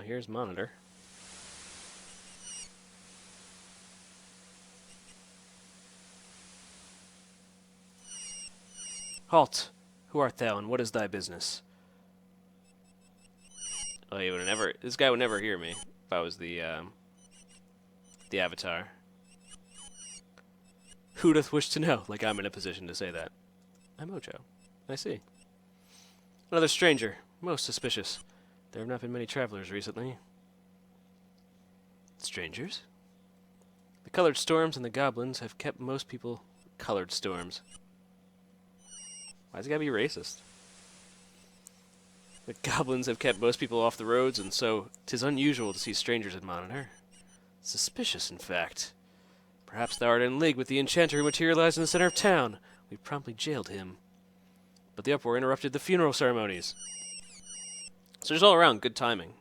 here's monitor. Halt! Who art thou, and what is thy business? Oh, he would never. This guy would never hear me if I was the avatar. Who doth wish to know? Like I'm in a position to say that. I'm Ocho. I see. Another stranger. Most suspicious. There have not been many travelers recently. Strangers? The colored storms and the goblins have kept most people... Colored storms. Why's it gotta be racist? The goblins have kept most people off the roads, and so 'tis unusual to see strangers in Monitor. Suspicious, in fact. Perhaps thou art in league with the enchanter who materialized in the center of town. We promptly jailed him. But the uproar interrupted the funeral ceremonies. So just all around, good timing.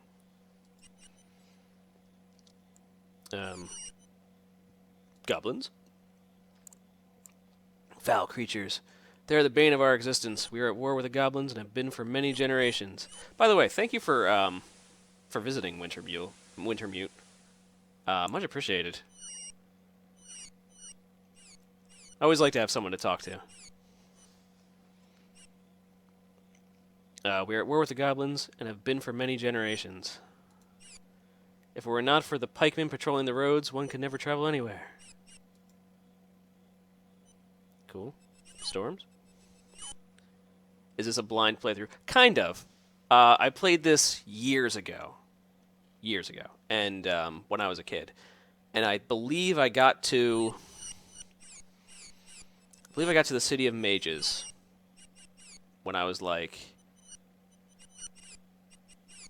Goblins? Foul creatures. They are the bane of our existence. We are at war with the goblins and have been for many generations. By the way, thank you for visiting Wintermute. Much appreciated. I always like to have someone to talk to. We are at war with the goblins and have been for many generations. If it were not for the pikemen patrolling the roads, one could never travel anywhere. Cool. Storms? Is this a blind playthrough? Kind of. I played this years ago. And when I was a kid. And I believe I got to the City of Mages when I was like...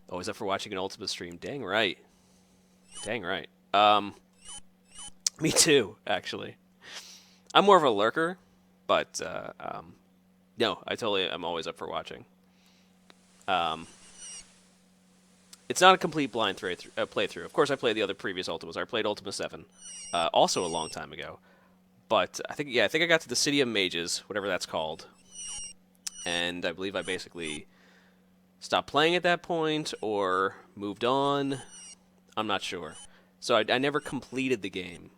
Oh, is that for watching an Ultima stream? Dang right. Dang right. Me too, actually. I'm more of a lurker, but no, I'm always up for watching. It's not a complete blind playthrough. Of course, I played the other previous Ultimas. I played Ultima VII, also a long time ago. But I think I got to the City of Mages, whatever that's called, and I believe I basically stopped playing at that point or moved on. I'm not sure. So I never completed the game,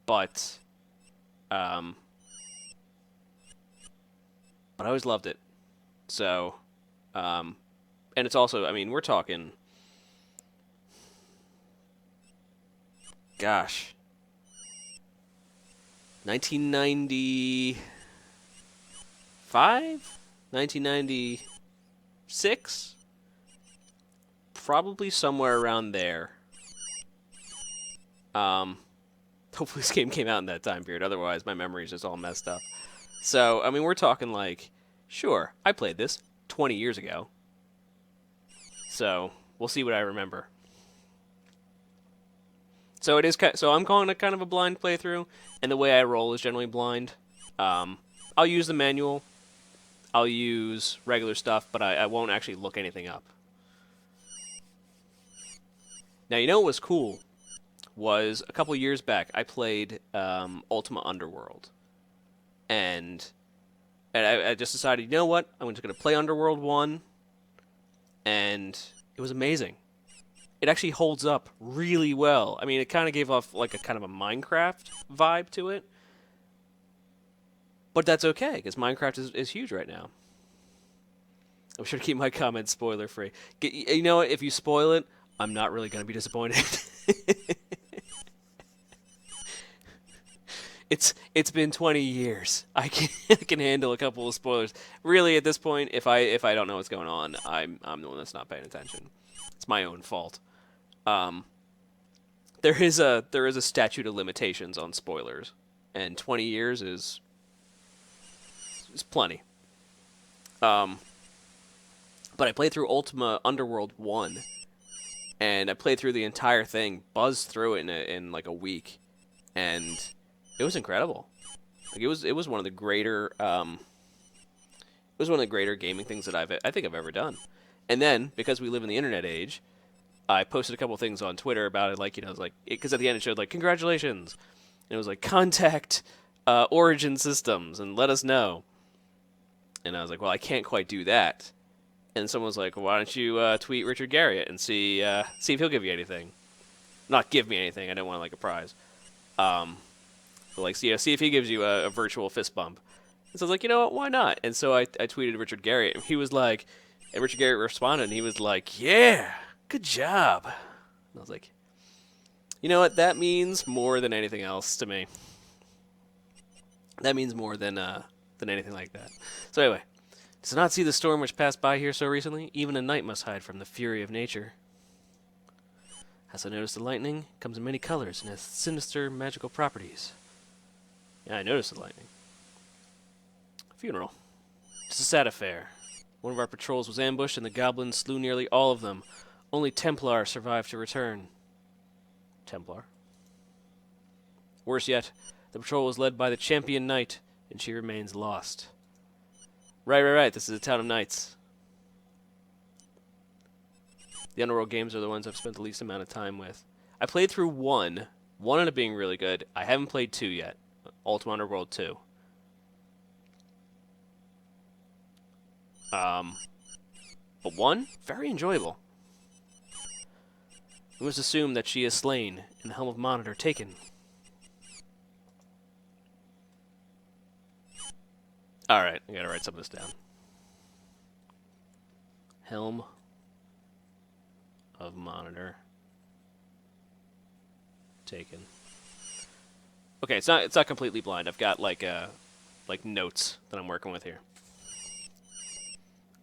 but I always loved it. So, and it's also, I mean, we're talking, gosh, 1995, 1996, probably somewhere around there. Hopefully this game came out in that time period. Otherwise, my memory's just all messed up. So, I mean, we're talking like, sure, I played this 20 years ago. So, we'll see what I remember. So it is. So I'm calling it kind of a blind playthrough, and the way I roll is generally blind. I'll use the manual. I'll use regular stuff, but I won't actually look anything up. Now, you know what was cool? Was a couple years back, I played Ultima Underworld. And I just decided, you know what? I'm just going to play Underworld 1. And it was amazing. It actually holds up really well. I mean, it kind of gave off like a kind of a Minecraft vibe to it. But that's okay, because Minecraft is huge right now. I'm sure to keep my comments spoiler-free. You know what? If you spoil it, I'm not really going to be disappointed. It's been 20 years. I can handle a couple of spoilers. Really, at this point, if I don't know what's going on, I'm the one that's not paying attention. It's my own fault. There is a statute of limitations on spoilers, and 20 years is plenty. But I played through Ultima Underworld 1, and I played through the entire thing, buzzed through it in like a week, and it was incredible. Like it was one of the greater gaming things that I think I've ever done. And then, because we live in the internet age, I posted a couple of things on Twitter about it, like, you know, it was like, because at the end it showed like, congratulations, and it was like, contact Origin Systems and let us know. And I was like, well, I can't quite do that. And someone was like, "Why don't you tweet Richard Garriott and see if he'll give you anything? Not give me anything. I don't want like a prize. But like, see if he gives you a virtual fist bump." And so I was like, you know what? Why not? And so I tweeted Richard Garriott, and he was like, and Richard Garriott responded, and he was like, "Yeah, good job." And I was like, you know what? That means more than anything else to me. That means more than anything like that. So anyway, does not see the storm which passed by here so recently? Even a night must hide from the fury of nature. Hast thou noticed the lightning? Comes in many colors and has sinister magical properties. Yeah, I noticed the lightning. Funeral. It's a sad affair. One of our patrols was ambushed and the goblins slew nearly all of them. Only Templar survived to return. Templar? Worse yet, the patrol was led by the champion knight, and she remains lost. Right. This is a town of knights. The Underworld games are the ones I've spent the least amount of time with. I played through one. One ended up being really good. I haven't played 2 yet. Ultima Underworld 2. But 1, very enjoyable. We must assume that she is slain, and the Helm of Monitor taken. Alright, I gotta write some of this down. Helm of Monitor taken. Okay, it's not completely blind. I've got like notes that I'm working with here.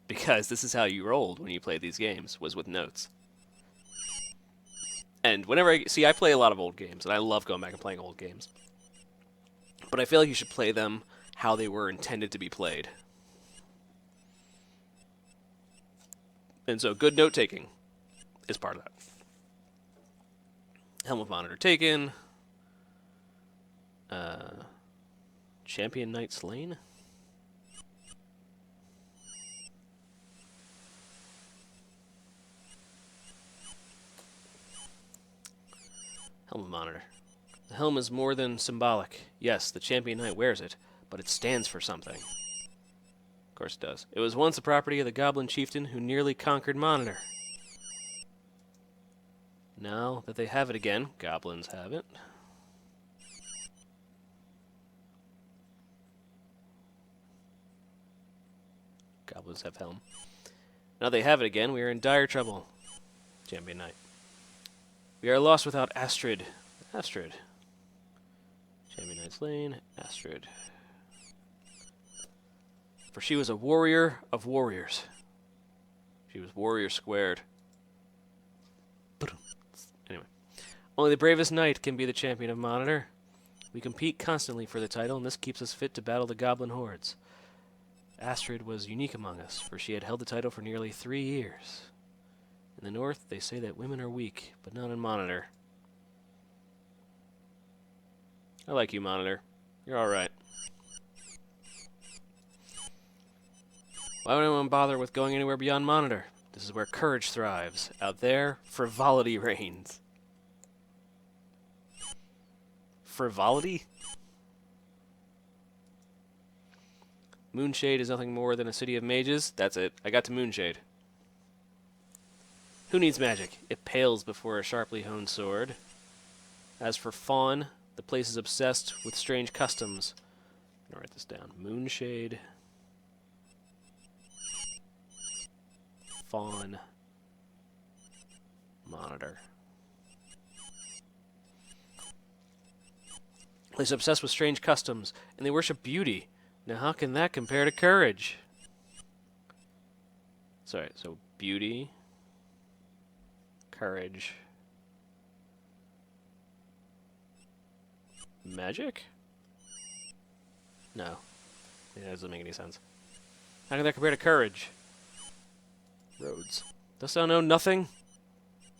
Because this is how you rolled when you played these games, was with notes. And whenever I play a lot of old games, and I love going back and playing old games. But I feel like you should play them how they were intended to be played. And so good note-taking is part of that. Helm of Monitor taken. Champion Knight slain? Helm of Monitor. The helm is more than symbolic. Yes, the champion knight wears it, but it stands for something. Of course it does. It was once the property of the goblin chieftain who nearly conquered Monitor. Now that they have it again, goblins have it. Goblins have helm. Now they have it again, we are in dire trouble. Champion Knight. We are lost without Astrid. Astrid. Champion Knight slain. Astrid. For she was a warrior of warriors. She was warrior squared. Anyway. Only the bravest knight can be the champion of Monitor. We compete constantly for the title, and this keeps us fit to battle the goblin hordes. Astrid was unique among us, for she had held the title for nearly 3 years. In the north, they say that women are weak, but not in Monitor. I like you, Monitor. You're alright. Why would anyone bother with going anywhere beyond Monitor? This is where courage thrives. Out there, frivolity reigns. Frivolity? Moonshade is nothing more than a city of mages. That's it. I got to Moonshade. Who needs magic? It pales before a sharply honed sword. As for Fawn, the place is obsessed with strange customs. I'm gonna write this down. Moonshade. Fawn. Monitor. Place obsessed with strange customs, and they worship beauty. Now how can that compare to courage? Sorry, so beauty, courage, magic? No. Yeah, that doesn't make any sense. How can that compare to courage? Roads. Dost thou know nothing?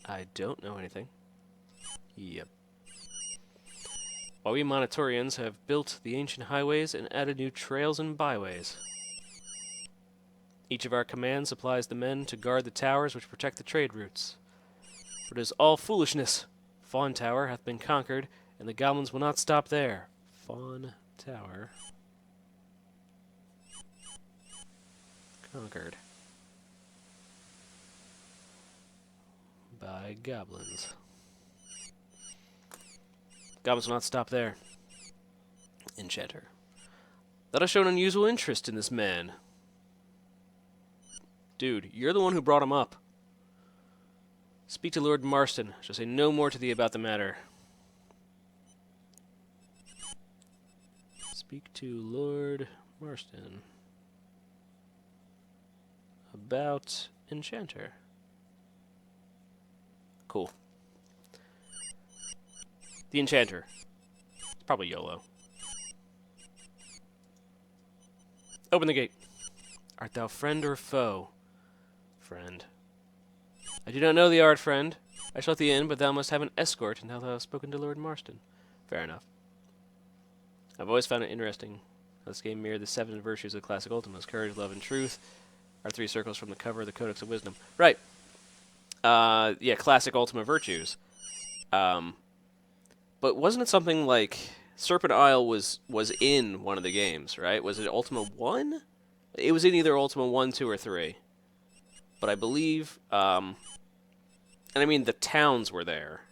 I don't know anything. Yep. While we Monitorians have built the ancient highways and added new trails and byways. Each of our commands supplies the men to guard the towers which protect the trade routes. But it is all foolishness. Fawn Tower hath been conquered, and the goblins will not stop there. Fawn Tower. Conquered. by goblins. Goblins will not stop there. Enchanter. Thought I showed unusual interest in this man. Dude, you're the one who brought him up. Speak to Lord Marston. Shall say no more to thee about the matter. Speak to Lord Marston about Enchanter. Cool. The Enchanter. It's probably YOLO. Open the gate. Art thou friend or foe? Friend. I do not know thee art, friend. I shall let thee in, but thou must have an escort until thou hast spoken to Lord Marston. Fair enough. I've always found it interesting how this game mirrored the 7 virtues of classic Ultimas: courage, love, and truth. Our 3 circles from the cover of the Codex of Wisdom. Right. Yeah, classic Ultima virtues. But wasn't it something like Serpent Isle was in one of the games, right? Was it Ultima 1? It was in either Ultima 1, 2, or 3. But I believe, and I mean the towns were there.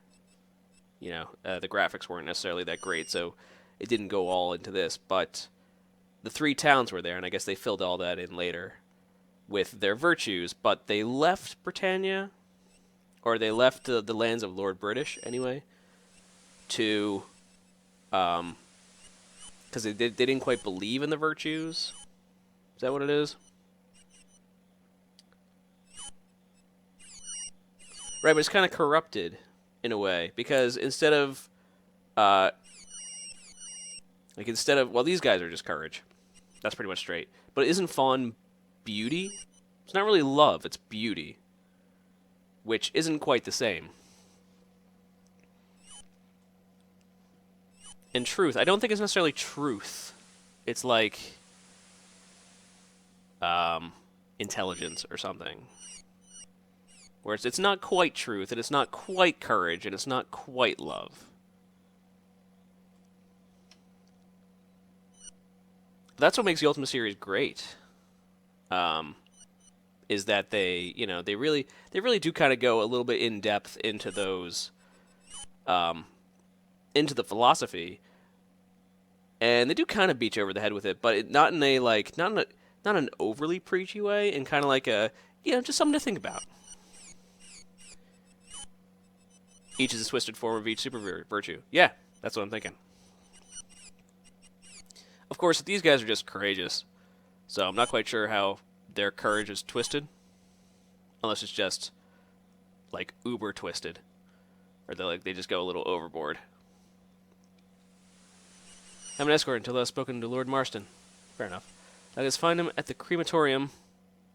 You know, the graphics weren't necessarily that great, so it didn't go all into this. But the 3 towns were there, and I guess they filled all that in later with their virtues. But they left Britannia, or they left the lands of Lord British anyway, to, because they didn't quite believe in the virtues. Is that what it is? Right, but it's kind of corrupted in a way, because instead of, well, these guys are just courage. That's pretty much straight. But isn't Fawn beauty? It's not really love, it's beauty, which isn't quite the same. And truth, I don't think it's necessarily truth. It's like intelligence or something. Where it's not quite truth, and it's not quite courage, and it's not quite love. That's what makes the Ultima series great. Is that they really do kind of go a little bit in depth into those, into the philosophy, and they do kind of beat you over the head with it, but not in an overly preachy way, and kind of like a, just something to think about. Each is a twisted form of each super virtue. Yeah, that's what I'm thinking. Of course, these guys are just courageous, so I'm not quite sure how their courage is twisted, unless it's just like uber twisted, or they just go a little overboard. I'm an escort until I've spoken to Lord Marston. Fair enough. I just find him at the crematorium,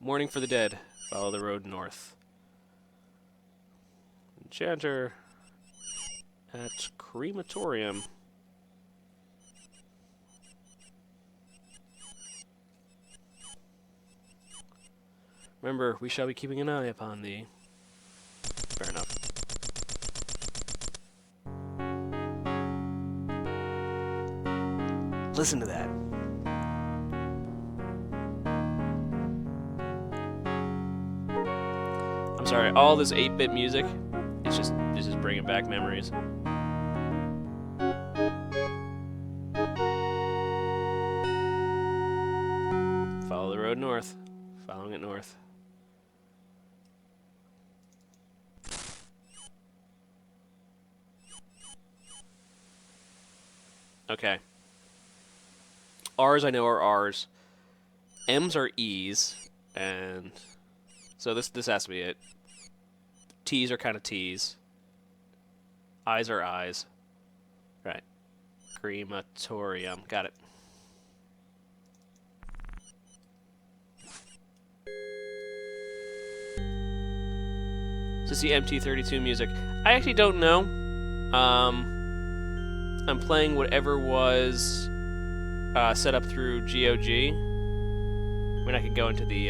mourning for the dead. Follow the road north. Enchanter at crematorium. Remember, we shall be keeping an eye upon thee. Fair enough. Listen to that. I'm sorry, all this 8-bit music, it's just bringing back memories. Follow the road north. Following it north. Okay. R's I know are R's. M's are E's, and so this has to be it. T's are kind of T's. I's are I's. Right. Crematorium. Got it. Is this the MT32 music? I actually don't know. I'm playing whatever was set up through GOG. I mean, I could go into the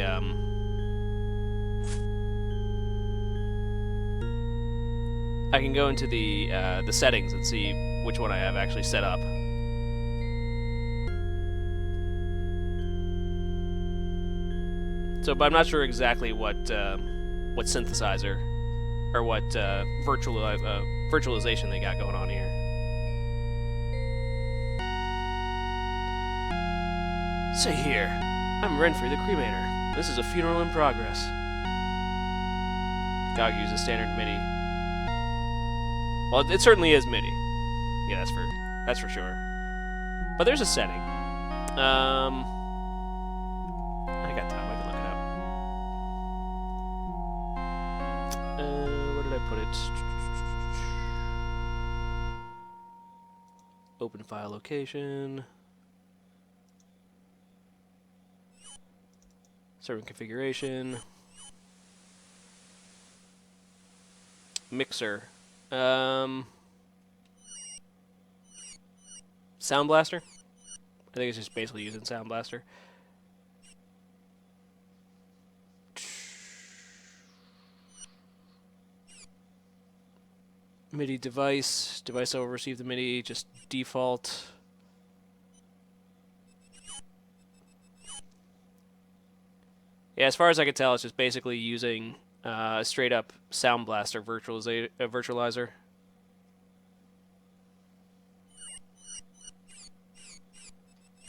the settings and see which one I have actually set up. So, but I'm not sure exactly what synthesizer or what virtualization they got going on here. Say here, I'm Renfrey the Cremator. This is a funeral in progress. GOG uses standard MIDI. Well, it certainly is MIDI. Yeah, that's for sure. But there's a setting. I got time. I can look it up. Where did I put it? Open file location. Servant configuration. Mixer. Sound Blaster. I think it's just basically using Sound Blaster. MIDI device. Device that will receive the MIDI. Just default. Yeah, as far as I can tell, it's just basically using a straight up Sound Blaster virtualizer.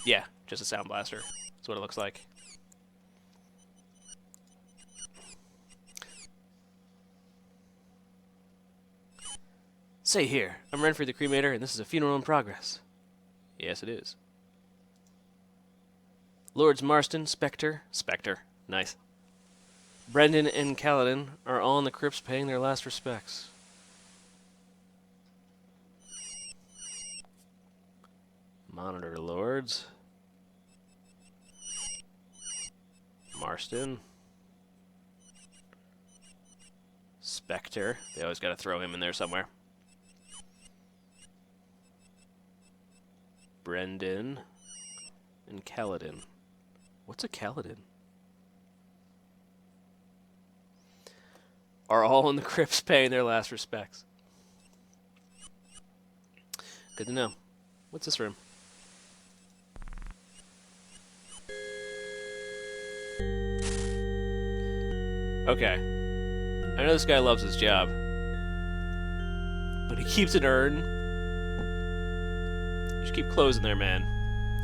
Yeah, just a Sound Blaster. That's what it looks like. Say here, I'm Renfrey the Cremator, and this is a funeral in progress. Yes, it is. Lords Marston, Spectre, nice. Brendan and Kaladin are all in the crypts paying their last respects. Monitor Lords. Marston. Spectre. They always gotta throw him in there somewhere. Brendan and Kaladin. What's a Kaladin? Are all in the crypts paying their last respects. Good to know. What's this room? Okay. I know this guy loves his job. But he keeps an urn. You should keep clothes in there, man.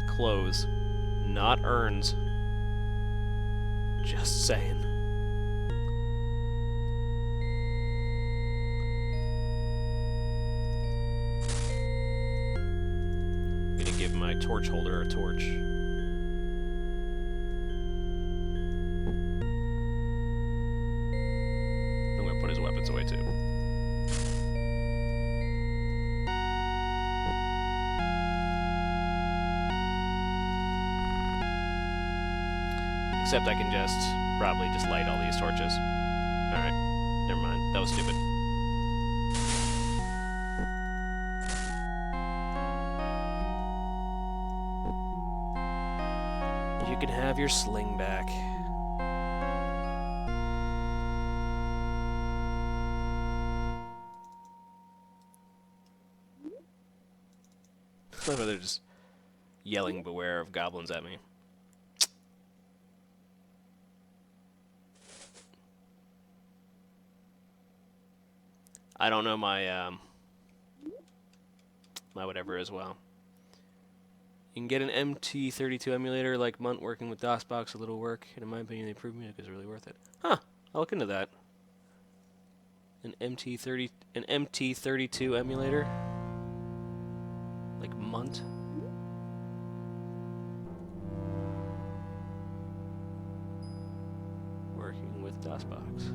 Clothes. Not urns. Just saying. I'm gonna give my torch holder a torch. I'm gonna put his weapons away too. Except I can probably just light all these torches. Alright, never mind. That was stupid. You can have your sling back. They're just yelling beware of goblins at me. I don't know my my whatever as well. You can get an MT32 emulator like Munt working with DOSBox, a little work, and in my opinion the improvement is really worth it. Huh, I'll look into that. An MT32 emulator? Like Munt? Working with DOSBox.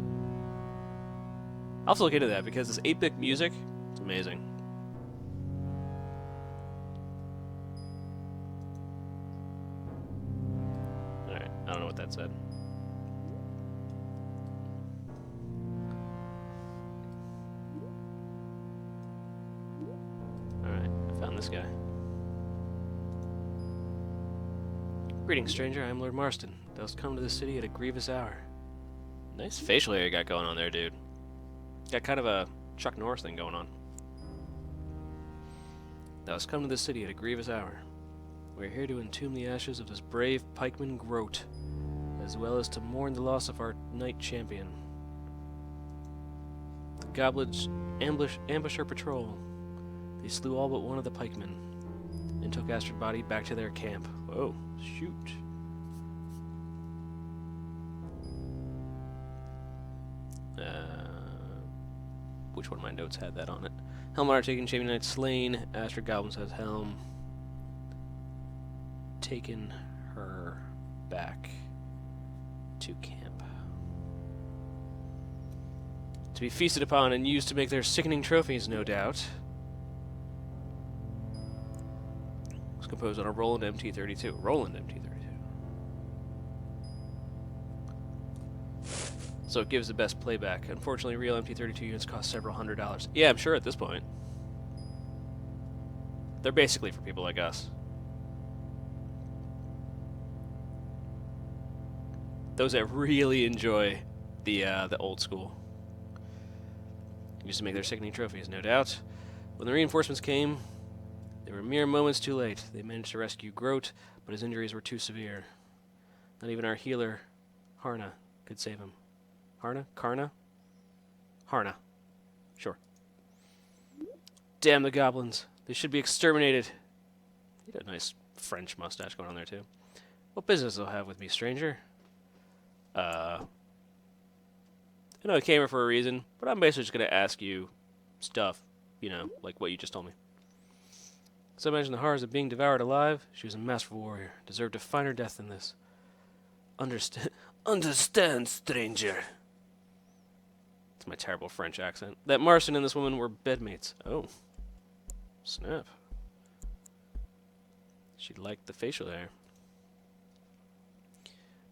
I'll have to look into that because this 8-bit music, it's amazing. Alright, I don't know what that said. Alright, I found this guy. Greetings, stranger. I am Lord Marston. Thou hast come to the city at a grievous hour. Nice facial hair you got going on there, dude. Got kind of a Chuck Norris thing going on. Thou hast come to the city at a grievous hour. We are here to entomb the ashes of this brave pikeman Groat, as well as to mourn the loss of our knight champion. Goblins ambush our patrol. They slew all but one of the pikemen and took Astrid's body back to their camp. Whoa, shoot. Which one of my notes had that on it? Helm Honor taken, Champion Knight slain. Astrid Goblins has Helm. Taken her back to camp. To be feasted upon and used to make their sickening trophies, no doubt. It's composed on a Roland MT-32. Roland MT-32. So it gives the best playback. Unfortunately, real MT-32 units cost several $100s. Yeah, I'm sure at this point. They're basically for people like us. Those that really enjoy the old school. Used to make their sickening trophies, no doubt. When the reinforcements came, they were mere moments too late. They managed to rescue Grote, but his injuries were too severe. Not even our healer, Harna, could save him. Harna? Karna? Harna. Sure. Damn the goblins. They should be exterminated. You got a nice French mustache going on there, too. What business they'll have with me, stranger? I know I came here for a reason, but I'm basically just going to ask you stuff, you know, like what you just told me. So imagine the horrors of being devoured alive. She was a masterful warrior. Deserved a finer death than this. Understand, stranger. It's my terrible French accent. That Marson and this woman were bedmates. Oh. Snap. She liked the facial hair.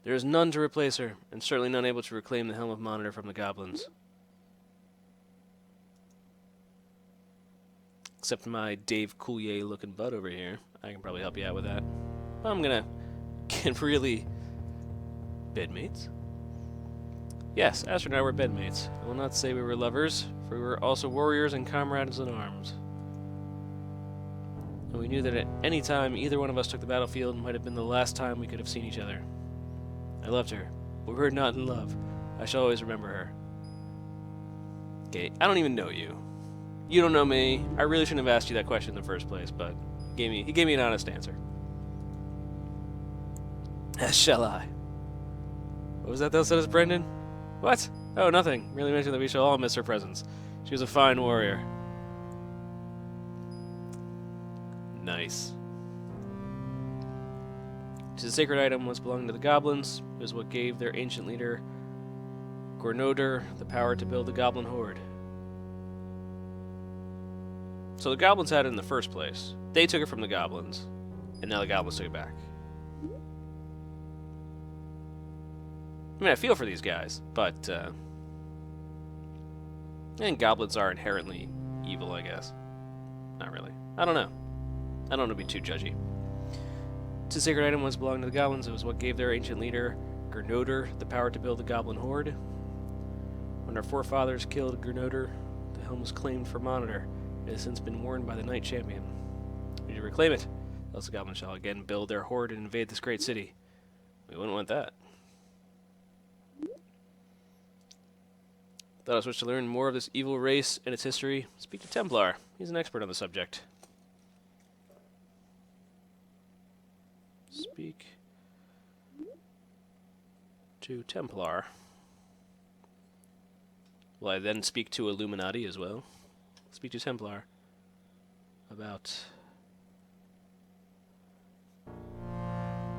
There is none to replace her, and certainly none able to reclaim the Helm of Monitor from the goblins. Except my Dave Coulier-looking bud over here. I can probably help you out with that. But I'm gonna get really... Bedmates? Yes, Astrid and I were bedmates. I will not say we were lovers, for we were also warriors and comrades in arms. And we knew that at any time either one of us took the battlefield might have been the last time we could have seen each other. I loved her, but we were not in love. I shall always remember her. Okay, I don't even know you. You don't know me. I really shouldn't have asked you that question in the first place, but he gave me an honest answer. As shall I. What was that thou saidst, Brendan? What? Oh, nothing. Merely mentioned that we shall all miss her presence. She was a fine warrior. Nice. It is a sacred item once belonging to the goblins. It was what gave their ancient leader, Gornoder, the power to build the goblin horde. So the goblins had it in the first place. They took it from the goblins, and now the goblins took it back. I mean, I feel for these guys, but, and goblins are inherently evil, I guess. Not really. I don't know. I don't want to be too judgy. It's a sacred item once belonged to the goblins. It was what gave their ancient leader, Gornoder, the power to build the goblin horde. When our forefathers killed Gornoder, the helm was claimed for Monitor. It has since been worn by the Knight Champion. We need to reclaim it, else the goblins shall again build their horde and invade this great city. We wouldn't want that. Thought I was supposed to learn more of this evil race and its history. Speak to Templar. He's an expert on the subject. Speak to Templar. Will I then speak to Illuminati as well? Speak to Templar about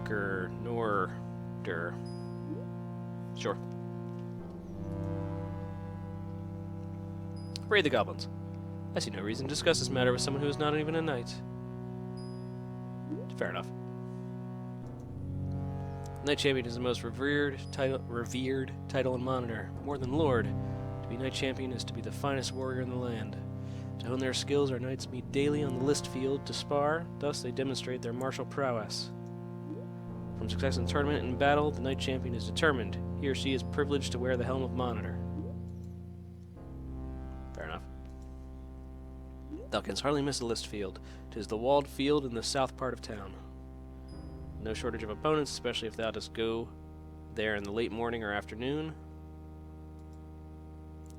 Gornoder. Sure. Raid the goblins. I see no reason to discuss this matter with someone who is not even a knight. Fair enough. Knight Champion is the most revered title in Monitor, more than Lord. To be Knight Champion is to be the finest warrior in the land. To hone their skills, our knights meet daily on the list field to spar, thus they demonstrate their martial prowess. From success in tournament and battle, the Knight Champion is determined. He or she is privileged to wear the Helm of Monitor. Fair enough. Thou canst hardly miss the list field. 'Tis the walled field in the south part of town. No shortage of opponents, especially if thou dost go there in the late morning or afternoon.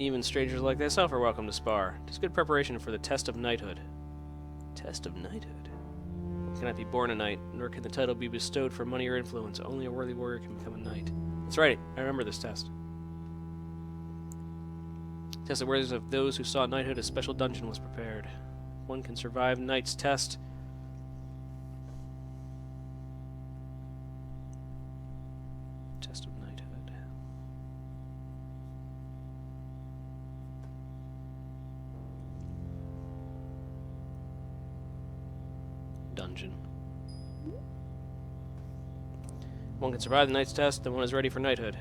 Even strangers like thyself are welcome to spar. It is good preparation for the test of knighthood. Test of knighthood? One cannot be born a knight, nor can the title be bestowed for money or influence. Only a worthy warrior can become a knight. That's right, I remember this test. Test the worthiness of those who sought knighthood, a special dungeon was prepared. One can survive knight's test. Test of knighthood. Dungeon. One can survive the knight's test, then one is ready for knighthood.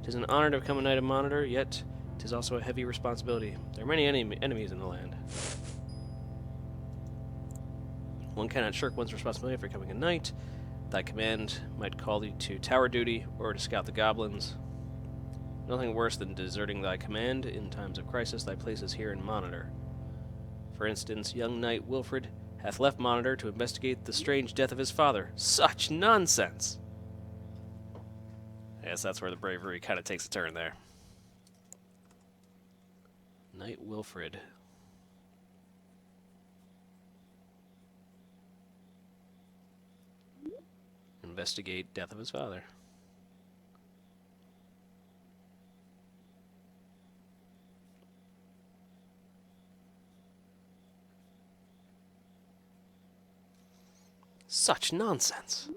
It is an honor to become a knight of Monitor, yet it is also a heavy responsibility. There are many enemies in the land. One cannot shirk one's responsibility for becoming a knight. Thy command might call thee to tower duty or to scout the goblins. Nothing worse than deserting thy command in times of crisis. Thy place is here in Monitor. For instance, young knight Wilfred hath left Monitor to investigate the strange death of his father. Such nonsense! I guess that's where the bravery kind of takes a turn there. Knight Wilfred. Investigate death of his father. Such nonsense.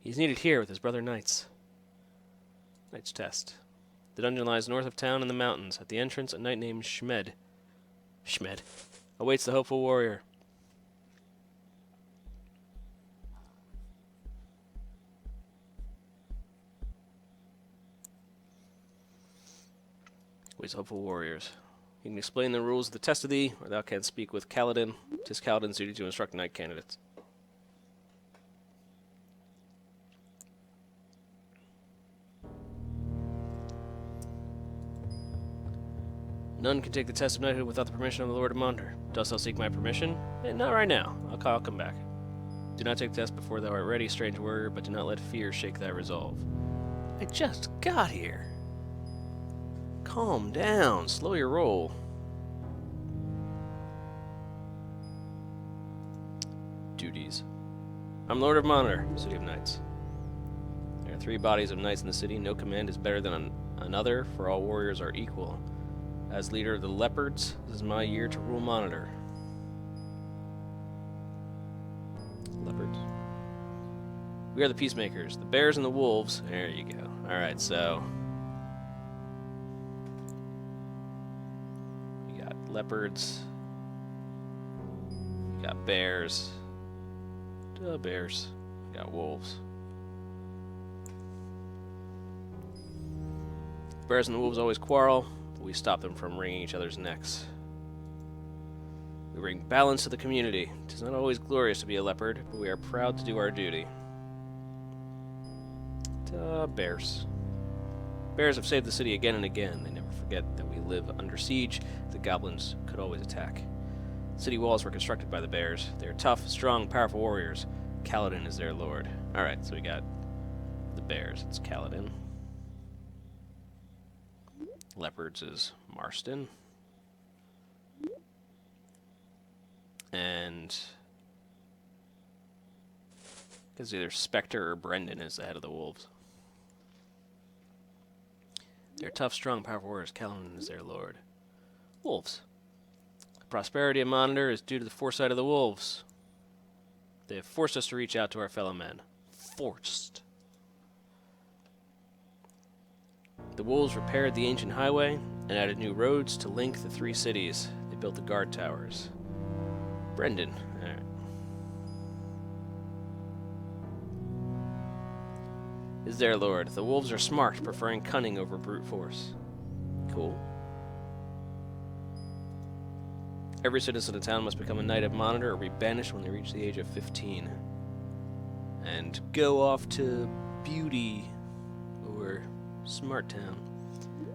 He's needed here with his brother knights. Knight's test. The dungeon lies north of town in the mountains. At the entrance, a knight named Schmed awaits the hopeful warrior. Waits hopeful warriors. He can explain the rules of the test to thee, or thou canst speak with Kaladin. 'Tis Kaladin's duty to instruct knight candidates. None can take the test of knighthood without the permission of the Lord of Monitor. Dost thou seek my permission? Not right now. I'll come back. Do not take the test before thou art ready, strange warrior, but do not let fear shake thy resolve. I just got here. Calm down. Slow your roll. Duties. I'm Lord of Monitor, City of Knights. There are 3 bodies of knights in the city. No command is better than another, for all warriors are equal. As leader of the Leopards, this is my year to rule Monitor. Leopards. We are the Peacemakers, the Bears and the Wolves. There you go. Alright, so we got Leopards. We got Bears. Bears. We got Wolves. Bears and the Wolves always quarrel. We stop them from wringing each other's necks. We bring balance to the community. It is not always glorious to be a leopard, but we are proud to do our duty. Bears. Bears have saved the city again and again. They never forget that we live under siege. The goblins could always attack. City walls were constructed by the bears. They are tough, strong, powerful warriors. Kaladin is their lord. Alright, so we got the bears. It's Kaladin. Leopards is Marston. And because either Spectre or Brendan is the head of the wolves. They're tough, strong, powerful warriors. Kaladin is their lord. Wolves. The prosperity of Monitor is due to the foresight of the wolves. They have forced us to reach out to our fellow men. Forced. The wolves repaired the ancient highway and added new roads to link the 3 cities. They built the guard towers. Brendan. Alright. Is their lord. The wolves are smart, preferring cunning over brute force. Cool. Every citizen of town must become a knight of Monitor or be banished when they reach the age of 15. And go off to Beauty or Smart Town.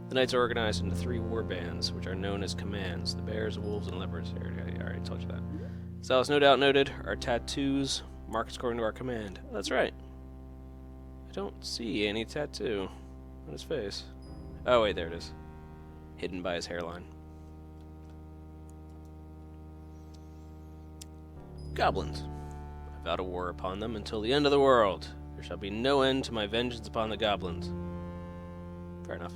The knights are organized into 3 war bands, which are known as commands. The bears, the wolves, and leopards. I already told you that. So as no doubt noted, our tattoos marked according to our command. Oh, that's right. I don't see any tattoo on his face. Oh wait, there it is. hidden by his hairline. Goblins. I vowed a war upon them until the end of the world. There shall be no end to my vengeance upon the goblins. Fair enough.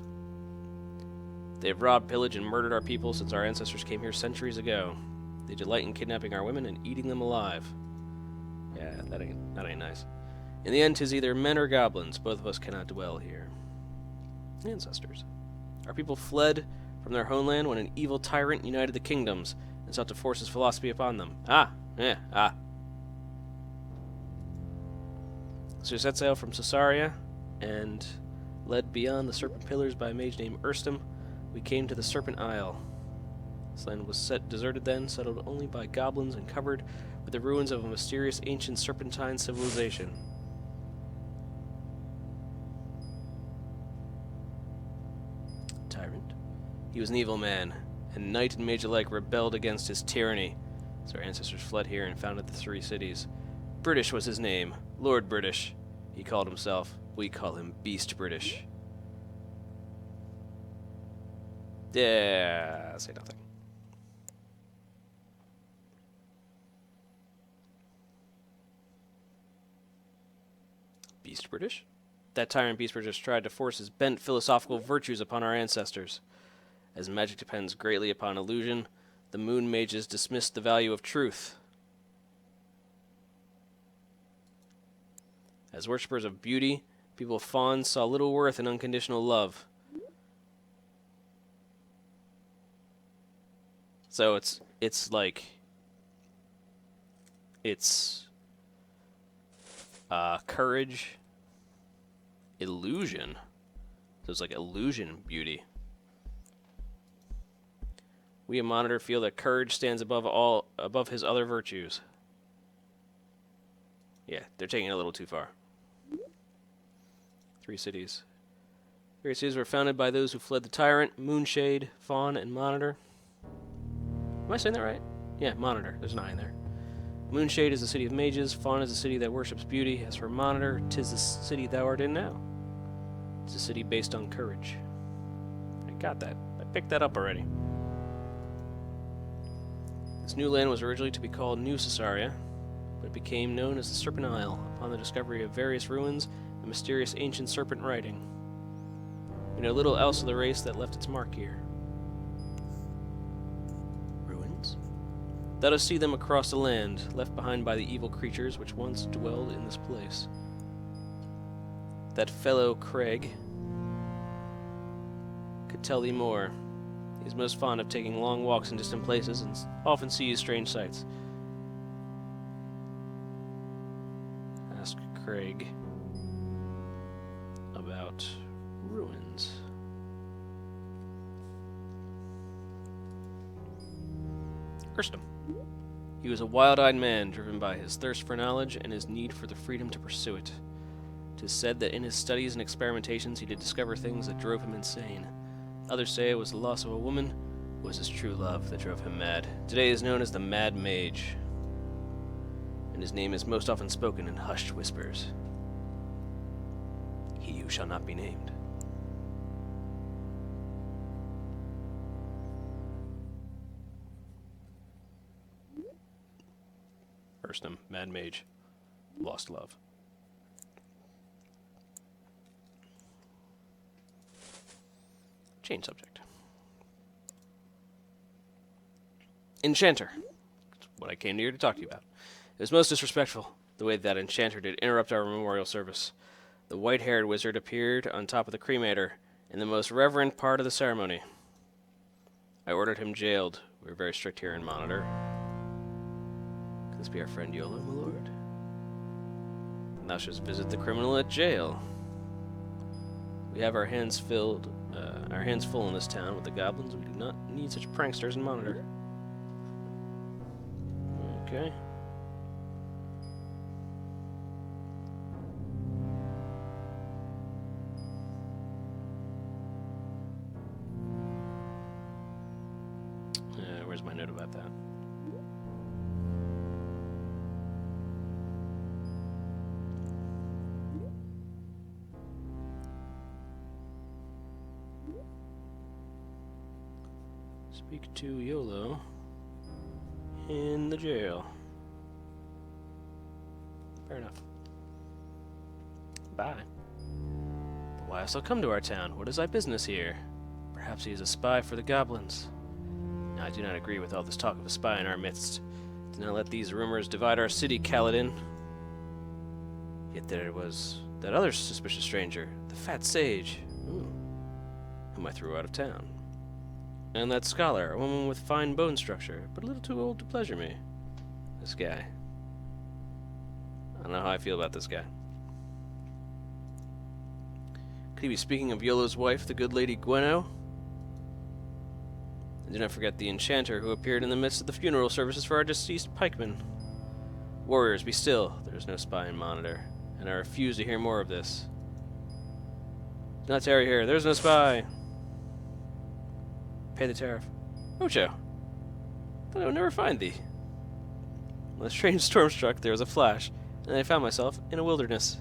They have robbed, pillaged, and murdered our people since our ancestors came here centuries ago. They delight in kidnapping our women and eating them alive. Yeah, that ain't nice. In the end, 'tis either men or goblins. Both of us cannot dwell here. Ancestors. Our people fled from their homeland when an evil tyrant united the kingdoms and sought to force his philosophy upon them. So we set sail from Caesarea and led beyond the Serpent Pillars by a mage named Urstum. We came to the Serpent Isle. This land was deserted then, settled only by goblins and covered with the ruins of a mysterious ancient serpentine civilization. Tyrant? He was an evil man, and knight and mage alike rebelled against his tyranny. So our ancestors fled here and founded the 3 cities. British was his name, Lord British. He called himself. We call him Beast British. Yeah, say nothing. Beast British? That tyrant Beast British tried to force his bent philosophical virtues upon our ancestors. As magic depends greatly upon illusion, the moon mages dismissed the value of truth. As worshippers of beauty, people of fawns saw little worth in unconditional love. So it's like courage, illusion. So it's like illusion beauty. We a Monitor feel that courage stands above his other virtues. Yeah, they're taking it a little too far. 3 cities. 3 cities were founded by those who fled the tyrant, Moonshade, Fawn, and Monitor. Am I saying that right? Yeah, Monitor. There's an I in there. Moonshade is the city of mages. Fawn is the city that worships beauty. As for Monitor, 'tis the city thou art in now. It's a city based on courage. I got that. I picked that up already. This new land was originally to be called New Caesarea, but it became known as the Serpent Isle upon the discovery of various ruins and mysterious ancient serpent writing. We know little else of the race that left its mark here. Ruins? Let us see them across the land, left behind by the evil creatures which once dwelled in this place. That fellow Craig could tell thee more. He is most fond of taking long walks in distant places and often sees strange sights. Ask Craig about ruins. Urstum. He was a wild-eyed man driven by his thirst for knowledge and his need for the freedom to pursue it. 'Tis said that in his studies and experimentations he did discover things that drove him insane. Others say it was the loss of a woman who was his true love that drove him mad. Today he is known as the Mad Mage, and his name is most often spoken in hushed whispers. He who shall not be named. Urstum, Mad Mage, lost love. Change subject. Enchanter. That's what I came here to talk to you about. It was most disrespectful, the way that Enchanter did interrupt our memorial service. The white-haired wizard appeared on top of the cremator in the most reverent part of the ceremony. I ordered him jailed. We were very strict here in Monitor. Could this be our friend Yolo, my lord? Thou shouldst visit the criminal at jail. We have our hands full in this town with the goblins. We do not need such pranksters in Monitor. Okay. Where's my note about that? Speak to YOLO in the jail. Fair enough. Bye. But why hast thou come to our town? What is thy business here? Perhaps he is a spy for the goblins. No, I do not agree with all this talk of a spy in our midst. Do not let these rumors divide our city, Kaladin. Yet there was that other suspicious stranger, the fat sage, whom I threw out of town. And that scholar, a woman with fine bone structure, but a little too old to pleasure me. This guy. I don't know how I feel about this guy. Could he be speaking of Yolo's wife, the good Lady Gweno? And do not forget the enchanter who appeared in the midst of the funeral services for our deceased pikeman. Warriors, be still. There is no spy in Monitor, and I refuse to hear more of this. Do not tarry here. There is no spy. Pay the tariff. Ocho, thought I would never find thee. When the strange storm struck, there was a flash, and I found myself in a wilderness.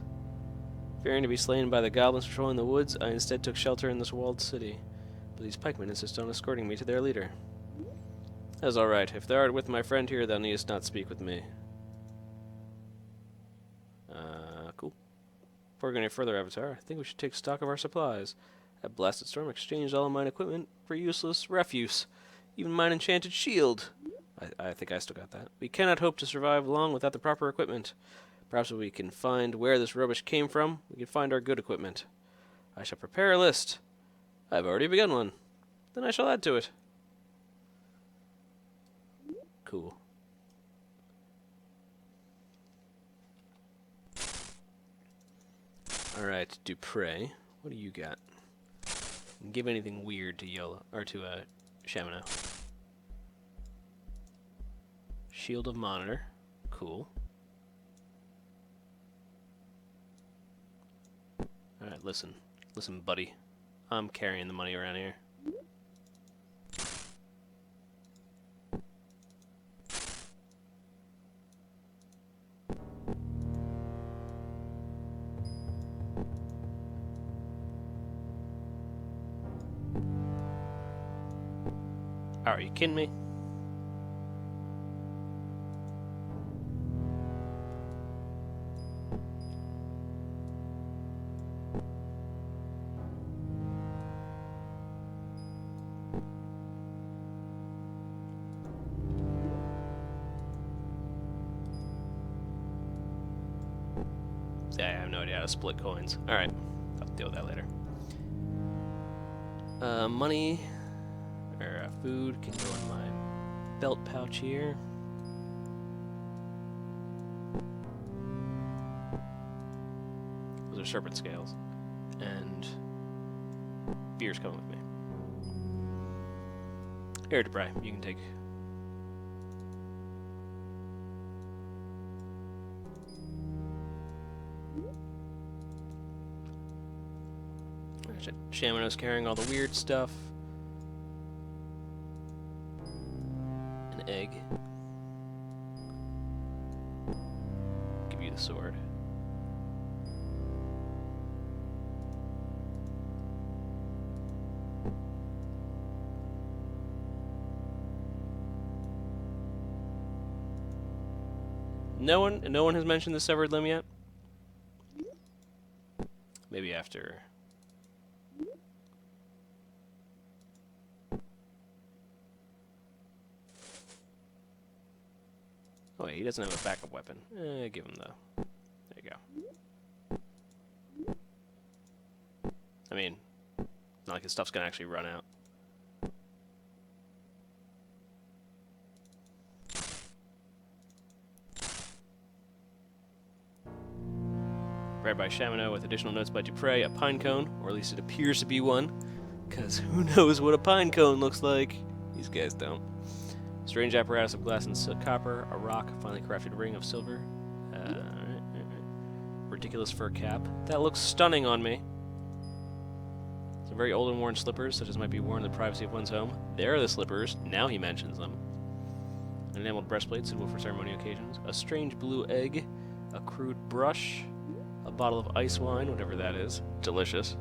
Fearing to be slain by the goblins patrolling the woods, I instead took shelter in this walled city. But these pikemen insist on escorting me to their leader. That is all right. If thou art with my friend here, thou needest not speak with me. Cool. Before going any further, Avatar, I think we should take stock of our supplies. That blasted storm exchanged all of mine equipment for useless refuse. Even mine enchanted shield. I think I still got that. We cannot hope to survive long without the proper equipment. Perhaps if we can find where this rubbish came from, we can find our good equipment. I shall prepare a list. I have already begun one. Then I shall add to it. Cool. Alright, Dupre. What do you got? Give anything weird to Yolo, or to Shamino. Shield of Monitor. Cool. Alright, listen. Listen, buddy. I'm carrying the money around here. Are you kidding me? Yeah, I have no idea how to split coins. Alright, I'll deal with that later. Money, or food can go in my belt pouch here. Those are serpent scales. And beer's coming with me. Here, Debray, you can take. Shamino's carrying all the weird stuff. An egg. Give you the sword. No one has mentioned the severed limb yet? Maybe after. Oh wait, he doesn't have a backup weapon. Give him the... There you go. I mean, not like his stuff's gonna actually run out. Read by Shamino with additional notes by Dupre, a pine cone, or at least it appears to be one, because who knows what a pine cone looks like? These guys don't. Strange apparatus of glass and copper, a rock, finely crafted ring of silver. Ridiculous fur cap. That looks stunning on me. Some very old and worn slippers, such as might be worn in the privacy of one's home. There are the slippers. Now he mentions them. An enameled breastplate suitable for ceremonial occasions. A strange blue egg. A crude brush. A bottle of ice wine, whatever that is. Delicious.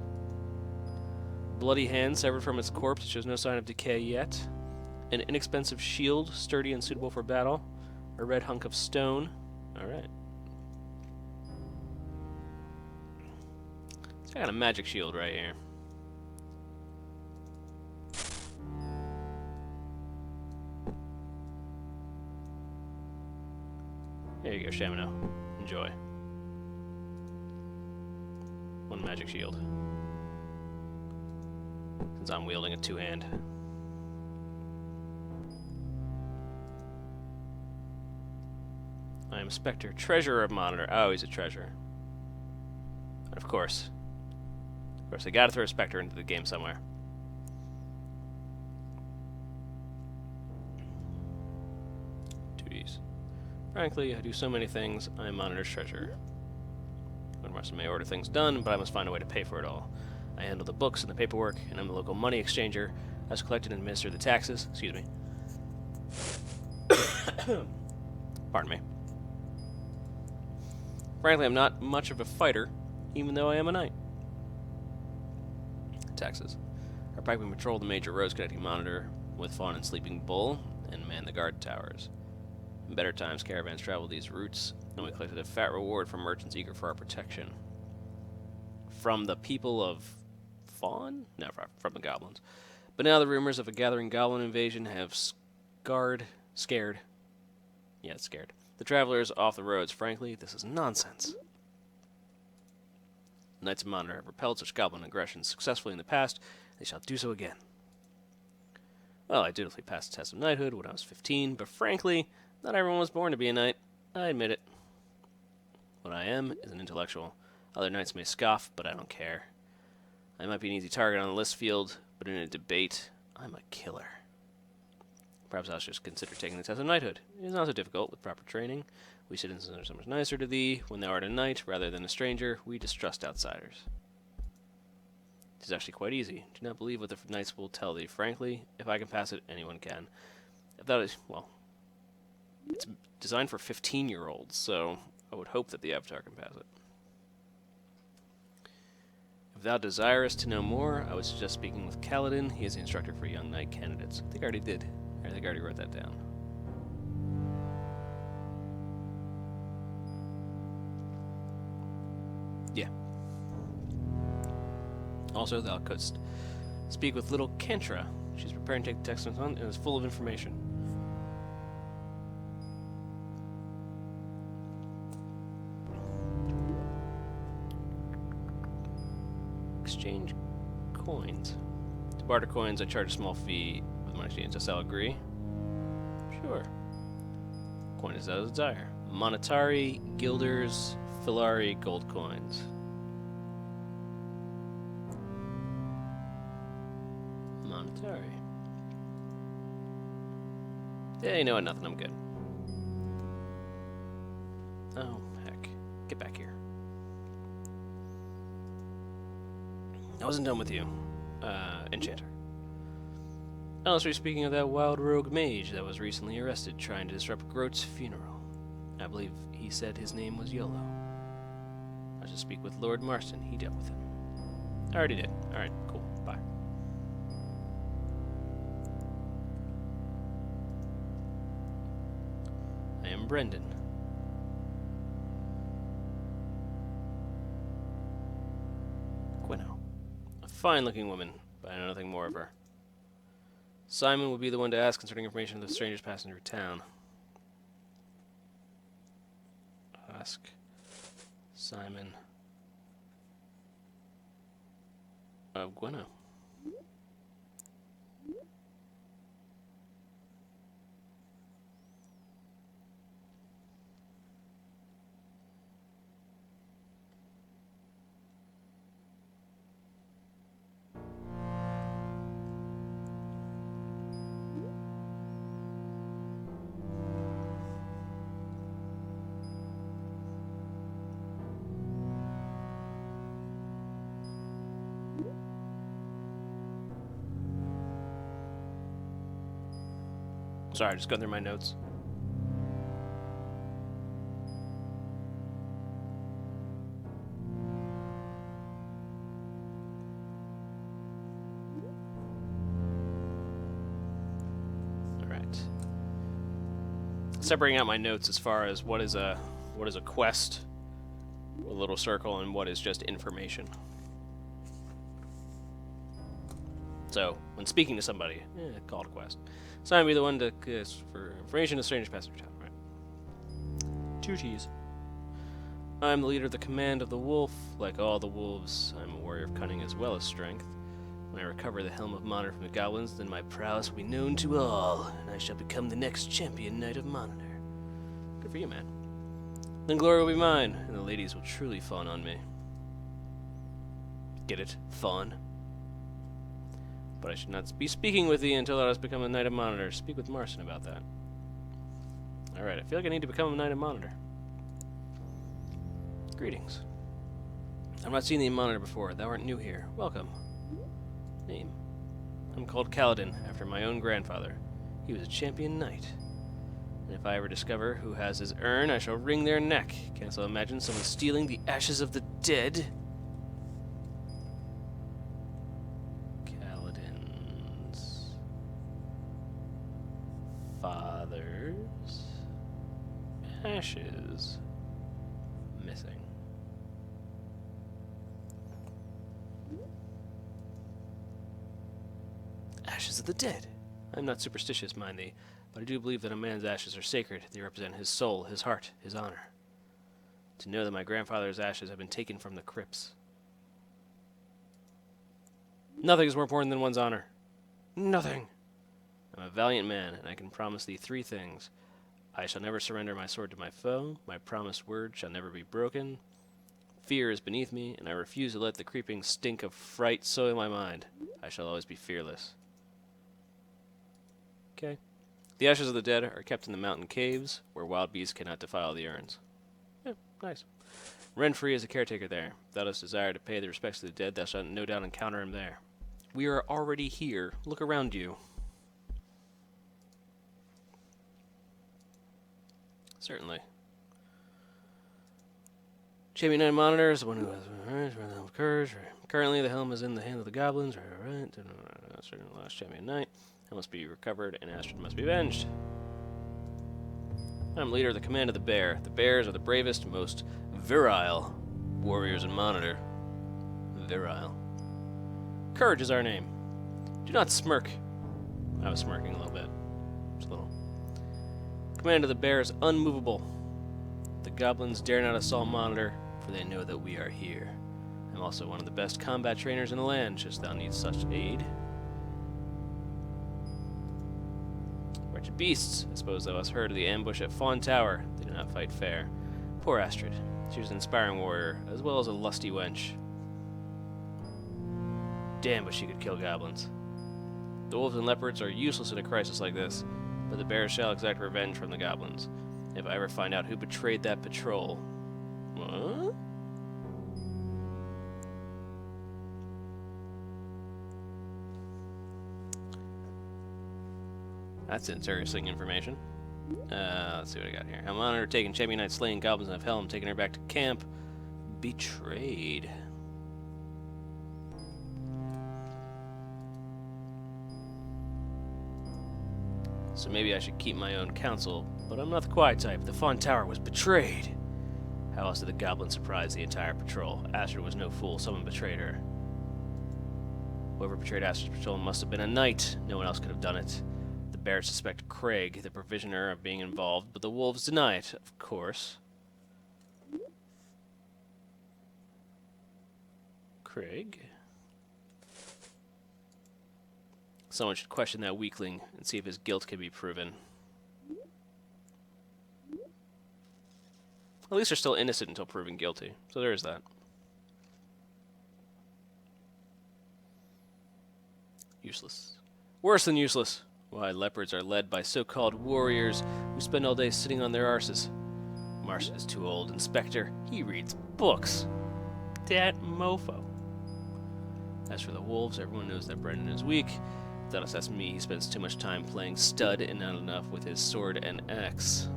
Bloody hand severed from its corpse, shows no sign of decay yet. An inexpensive shield, sturdy and suitable for battle. A red hunk of stone. Alright. So I got a magic shield right here. There you go, Shamino. Enjoy. One magic shield. Since I'm wielding a two-hand. I am Spectre, treasurer of Monitor. Oh, he's a treasurer. And of course, I gotta throw a Spectre into the game somewhere. Duties. Frankly, I do so many things. I am Monitor's treasurer. One Master may order things done, but I must find a way to pay for it all. I handle the books and the paperwork, and I'm the local money exchanger. I was collected and administered the taxes. Excuse me. Pardon me. Frankly, I'm not much of a fighter, even though I am a knight. Taxes. I practically patrol the major roads connecting Monitor with Fawn and Sleeping Bull, and man the guard towers. In better times, caravans traveled these routes, and we collected a fat reward from merchants eager for our protection. From the people of Fawn? No, from the goblins. But now the rumors of a gathering goblin invasion have scared the travelers off the roads. Frankly, this is nonsense. The Knights of Monitor have repelled such goblin aggression successfully in the past. They shall do so again. Well, I dutifully passed the test of knighthood when I was 15, but frankly, not everyone was born to be a knight. I admit it. What I am is an intellectual. Other knights may scoff, but I don't care. I might be an easy target on the list field, but in a debate, I'm a killer. Perhaps I should just consider taking the test of knighthood. It is not so difficult with proper training. We citizens are so much nicer to thee when thou art a knight rather than a stranger. We distrust outsiders. It is actually quite easy. Do not believe what the knights will tell thee. Frankly, if I can pass it, anyone can. If that is, well, it's designed for 15-year-olds, so I would hope that the Avatar can pass it. If thou desirest to know more, I would suggest speaking with Kaladin. He is the instructor for young knight candidates. I think I already did. I think I already wrote that down. Yeah. Also, thou couldst speak with little Kentra. She's preparing to take the text and is full of information. Exchange coins. To barter coins, I charge a small fee with my exchange. Does thou agree? Sure. Coin is thou desire. Monetari, guilders, filari, gold coins. Monetari. Yeah, you know what? Nothing. I'm good. Oh, heck. Get back here. I wasn't done with you, Enchanter. Unless we're speaking of that wild rogue mage that was recently arrested trying to disrupt Groat's funeral. I believe he said his name was Yolo. I should speak with Lord Marston. He dealt with him. I already did. Alright, cool. Bye. I am Brendan. Gwenno. A fine-looking woman, but I know nothing more of her. Simon will be the one to ask concerning information of the strangers passing through town. Ask Simon of Gwenno. Sorry, just going through my notes. separating out my notes as far as what is a quest, a little circle, and what is just information. So, when speaking to somebody, call it a quest. Sign me the one to for information to strange passage town. Right. 2 T's. I'm the leader of the command of the wolf. Like all the wolves, I'm a warrior of cunning as well as strength. When I recover the helm of Monitor from the goblins, then my prowess will be known to all, and I shall become the next champion knight of Monitor. Good for you, man. Then glory will be mine, and the ladies will truly fawn on me. Get it? Fawn. But I should not be speaking with thee until thou hast become a knight of Monitor. Speak with Marson about that. Alright, I feel like I need to become a knight of Monitor. Greetings. I've not seen thee in Monitor before. Thou art new here. Welcome. Name. I'm called Kaladin, after my own grandfather. He was a champion knight. And if I ever discover who has his urn, I shall wring their neck. Canst thou imagine someone stealing the ashes of the dead? Kaladin's father's ashes missing. Ashes of the dead. I'm not superstitious, mind thee, but I do believe that a man's ashes are sacred. They represent his soul, his heart, his honor. To know that my grandfather's ashes have been taken from the crypts. Nothing is more important than one's honor. Nothing. I'm a valiant man, and I can promise thee 3 things. I shall never surrender my sword to my foe. My promised word shall never be broken. Fear is beneath me, and I refuse to let the creeping stink of fright soil my mind. I shall always be fearless. Okay. The ashes of the dead are kept in the mountain caves, where wild beasts cannot defile the urns. Yeah, nice. Renfree is a caretaker there. If thou dost desire to pay the respects to the dead, thou shalt no doubt encounter him there. We are already here. Look around you. Certainly. Champion Knight Monitor is the one who has the helm of courage. Currently, the helm is in the hand of the goblins. Right. Last Champion Knight. It must be recovered, and Astrid must be avenged. I'm leader of the command of the Bear. The Bears are the bravest, most virile warriors in Monitor. Virile. Courage is our name. Do not smirk. I was smirking a little bit. Just a little. Command of the Bear is unmovable. The goblins dare not assault Monitor, for they know that we are here. I'm also one of the best combat trainers in the land, should thou need such aid. Wretched beasts! I suppose thou hast heard of the ambush at Fawn Tower. They do not fight fair. Poor Astrid. She was an inspiring warrior, as well as a lusty wench. Damn, but she could kill goblins. The wolves and leopards are useless in a crisis like this, but the bears shall exact revenge from the goblins. If I ever find out who betrayed that patrol... What? That's interesting information. Let's see what I got here. I'm honored taking Champion Knight slaying goblins of Helm, taking her back to camp. Betrayed. So maybe I should keep my own counsel, but I'm not the quiet type. The Fawn Tower was betrayed. How else did the goblin surprise the entire patrol? Astrid was no fool. Someone betrayed her. Whoever betrayed Astrid's patrol must have been a knight. No one else could have done it. The bears suspect Craig, the provisioner, of being involved, but the wolves deny it, of course. Craig? Someone should question that weakling and see if his guilt can be proven. At least they're still innocent until proven guilty, so there is that. Useless. Worse than useless. Why, leopards are led by so-called warriors who spend all day sitting on their arses. Marson is too old. Inspector, he reads books. That mofo. As for the wolves, everyone knows that Brendan is weak. If that's me, he spends too much time playing stud and not enough with his sword and axe.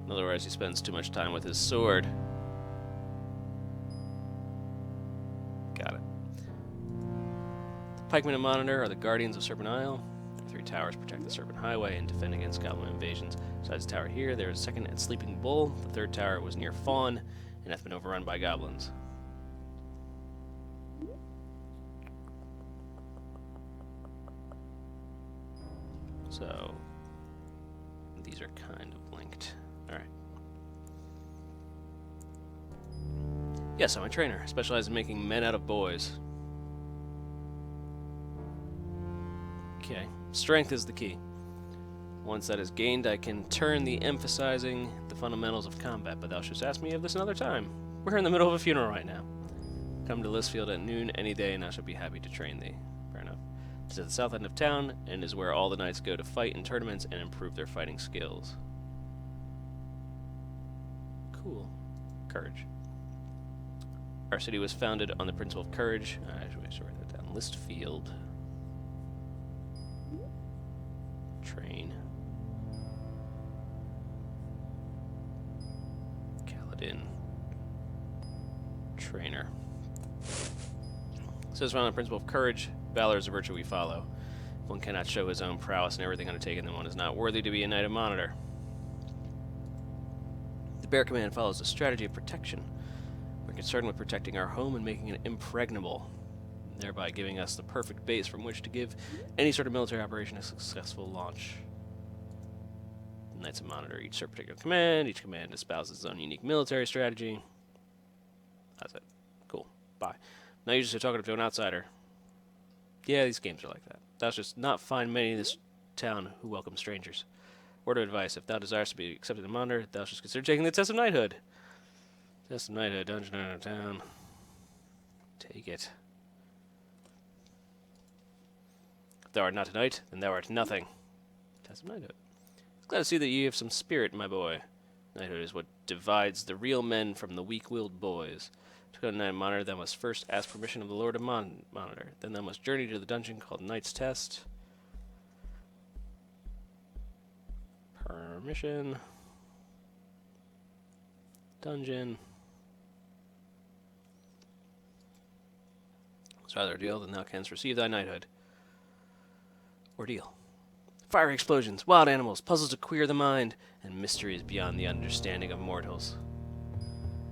In other words, he spends too much time with his sword. Got it. The pikemen and Monitor are the guardians of Serpent Isle. There are 3 towers protect the Serpent Highway and defend against goblin invasions. Besides the tower here, there is a second at Sleeping Bull. The third tower was near Fawn and hath been overrun by goblins. So, these are kind of linked. Alright. Yes, I'm a trainer. I specialize in making men out of boys. Okay. Strength is the key. Once that is gained, I can turn the emphasizing the fundamentals of combat, but thou shouldst ask me of this another time. We're in the middle of a funeral right now. Come to Listfield at noon any day, and I shall be happy to train thee. Fair enough. It is at the south end of town, and is where all the knights go to fight in tournaments and improve their fighting skills. Cool. Courage. Our city was founded on the principle of courage. I should write that down. Listfield. Train. Kaladin. Trainer. It says around the principle of courage, valor is a virtue we follow. If one cannot show his own prowess in everything undertaken, then one is not worthy to be a knight of monitor. The bear command follows a strategy of protection. We're concerned with protecting our home and making it impregnable, thereby giving us the perfect base from which to give any sort of military operation a successful launch. Knights of Monitor each serve a particular command. Each command espouses its own unique military strategy. That's it. Cool. Bye. Now you're just talking to an outsider. Yeah, these games are like that. Thou shouldst not find many in this town who welcome strangers. Word of advice, if thou desirest to be accepted in Monitor, thou shouldst consider taking the test of knighthood. Test of knighthood, dungeon out of town. Take it. If thou art not a knight, then thou art nothing. Test of knighthood. Glad to see that ye have some spirit, my boy. Knighthood is what divides the real men from the weak-willed boys. To go to Knight of Monitor, thou must first ask permission of the Lord of Monitor. Then thou must journey to the dungeon called Knight's Test. Permission. Dungeon. It's rather ordeal than thou canst receive thy knighthood. Ordeal. Fiery explosions, wild animals, puzzles to queer the mind, and mysteries beyond the understanding of mortals.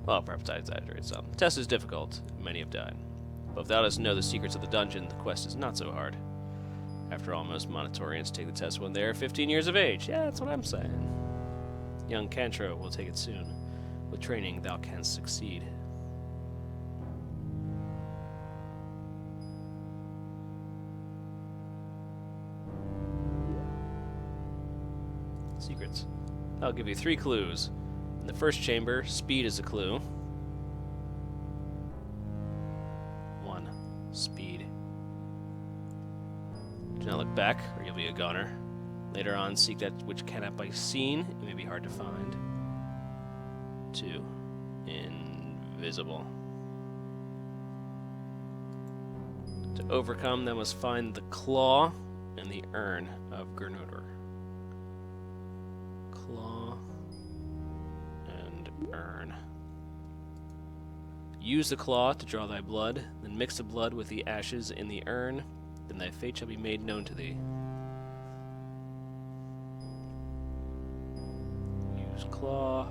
Well, perhaps I exaggerate some. The test is difficult, and many have died. But if thou dost know the secrets of the dungeon, the quest is not so hard. After all, most Monitorians take the test when they are 15 years of age. Yeah, that's what I'm saying. Young Cantro will take it soon. With training, thou canst succeed. Secrets. I'll give you 3 clues. In the first chamber, speed is a clue. 1. Speed. Do not look back, or you'll be a goner. Later on, seek that which cannot be seen. It may be hard to find. 2. Invisible. To overcome, thou must find the claw and the urn of Gernodor. Claw and urn. Use the claw to draw thy blood, then mix the blood with the ashes in the urn, then thy fate shall be made known to thee. Use claw.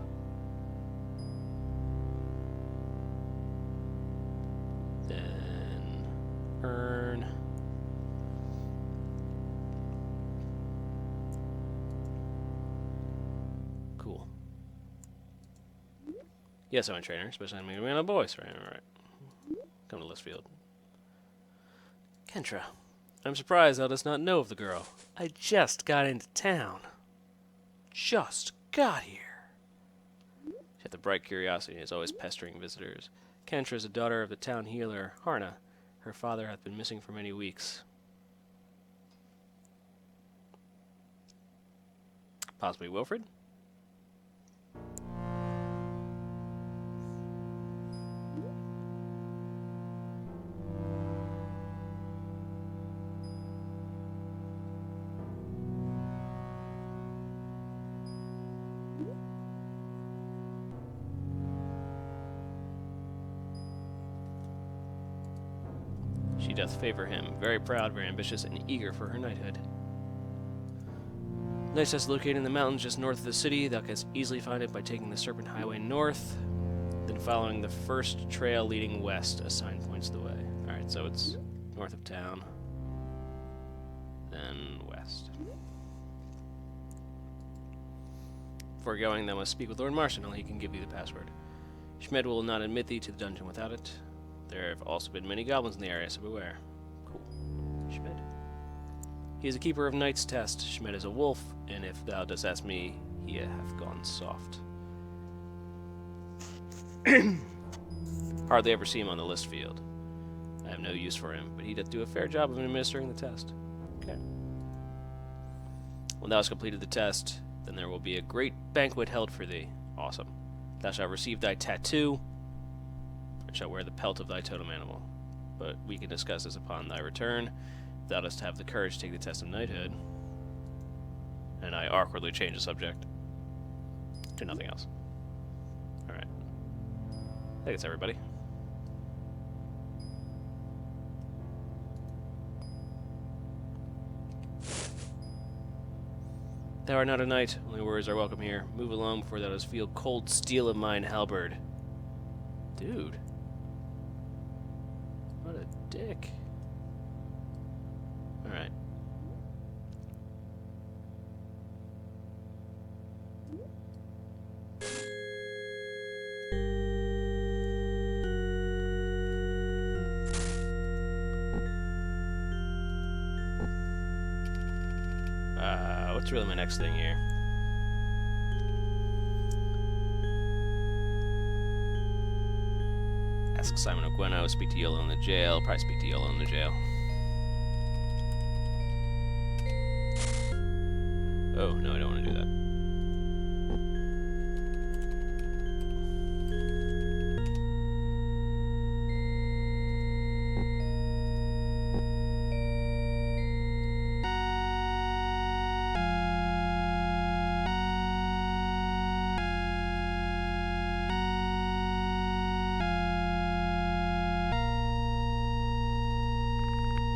Then urn. Cool. Yes, I'm a trainer, especially I'm a man of boys. Right, alright. Come to Listfield. Kentra, I'm surprised thou dost not know of the girl. I just got into town. Just got here. She had the bright curiosity and is always pestering visitors. Kentra is a daughter of the town healer, Harna. Her father hath been missing for many weeks. Possibly Wilfred? She doth favor him, very proud, very ambitious, and eager for her knighthood. Knight's Test is located in the mountains just north of the city. Thou canst easily find it by taking the Serpent Highway north, then following the first trail leading west. A sign points the way. Alright, so it's north of town, then west. Before going, thou must speak with Lord Marston, only he can give thee the password. Schmed will not admit thee to the dungeon without it. There have also been many goblins in the area, so beware. Cool. Schmed. He is a keeper of Knight's Test. Schmed is a wolf, and if thou dost ask me, he hath gone soft. Hardly ever see him on the list field. I have no use for him, but he doth do a fair job of administering the test. Okay. When thou hast completed the test, then there will be a great banquet held for thee. Awesome. Thou shalt receive thy tattoo, and shalt wear the pelt of thy totem animal. But we can discuss this upon thy return. Thou dost have the courage to take the test of knighthood. And I awkwardly change the subject to nothing else. Alright. I think it's everybody. Thou art not a knight, only words are welcome here. Move along before thou dost feel cold steel of mine halberd. Dude. What a dick. Alright. What's really my next thing here? Ask Simon of Gweno, speak to Yolo in the jail, probably speak to Yolo in the jail. Oh, no, I don't want to do that.